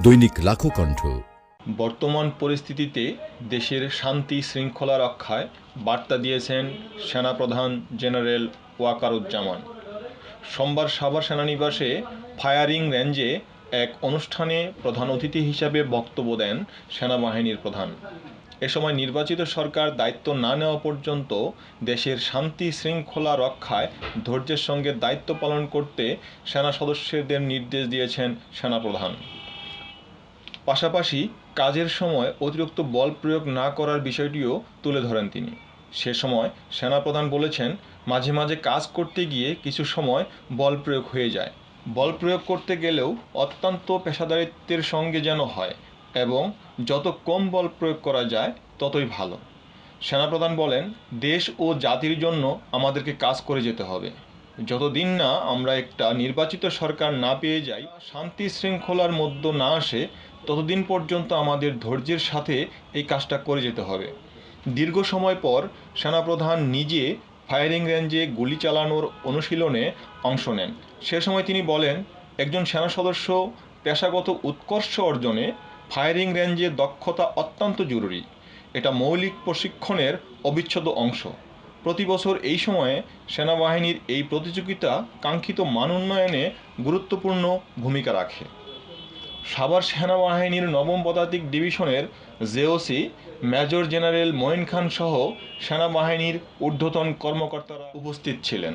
দৈনিক লাখো কণ্ঠ। বর্তমান পরিস্থিতিতে দেশের শান্তি শৃঙ্খলা রক্ষায় বার্তা দিয়েছেন সেনাপ্রধান জেনারেল ওয়াকারুজ্জামান। সোমবার সাভার সেনানিবাসে ফায়ারিং রেঞ্জে এক অনুষ্ঠানে প্রধান অতিথি হিসাবে বক্তব্য দেন সেনাবাহিনীর প্রধান। এ সময় নির্বাচিত সরকার দায়িত্ব না নেওয়া পর্যন্ত দেশের শান্তি শৃঙ্খলা রক্ষায় ধৈর্যের সঙ্গে দায়িত্ব পালন করতে সেনা সদস্যদের নির্দেশ দিয়েছেন সেনাপ্রধান। পাশাপাশি কাজের সময় অতিরিক্ত বল প্রয়োগ না করার বিষয়টিও তুলে ধরেন তিনি। সে সময় সেনাপ্রধান বলেছেন, মাঝে মাঝে কাজ করতে গিয়ে কিছু সময় বল প্রয়োগ হয়ে যায়। বল প্রয়োগ করতে গেলেও অত্যন্ত পেশাদারিত্বের সঙ্গে যেন হয় এবং যত কম বল প্রয়োগ করা যায় ততই ভালো। সেনাপ্রধান বলেন, দেশ ও জাতির জন্য আমাদেরকে কাজ করে যেতে হবে। যতদিন না আমরা একটা নির্বাচিত সরকার না পেয়ে যাই, শান্তি শৃঙ্খলার মধ্য না আসে, ততদিন পর্যন্ত আমাদের ধৈর্যের সাথে এই কাজটা করে যেতে হবে। দীর্ঘ সময় পর সেনাপ্রধান নিজে ফায়ারিং রেঞ্জে গুলি চালানোর অনুশীলনে অংশ নেন। সে সময় তিনি বলেন, একজন সেনা সদস্য পেশাগত উৎকর্ষ অর্জনে ফায়ারিং রেঞ্জে দক্ষতা অত্যন্ত জরুরি। এটা মৌলিক প্রশিক্ষণের অবিচ্ছেদ্য অংশ। প্রতি বছর এই সময়ে সেনাবাহিনীর এই প্রতিযোগিতা কাঙ্ক্ষিত মান উন্নয়নে গুরুত্বপূর্ণ ভূমিকা রাখে। সাভার সেনাবাহিনীর নবম পদাতিক ডিভিশনের জেওসি মেজর জেনারেল মঈন খান সহ সেনাবাহিনীর ঊর্ধ্বতন কর্মকর্তারা উপস্থিত ছিলেন।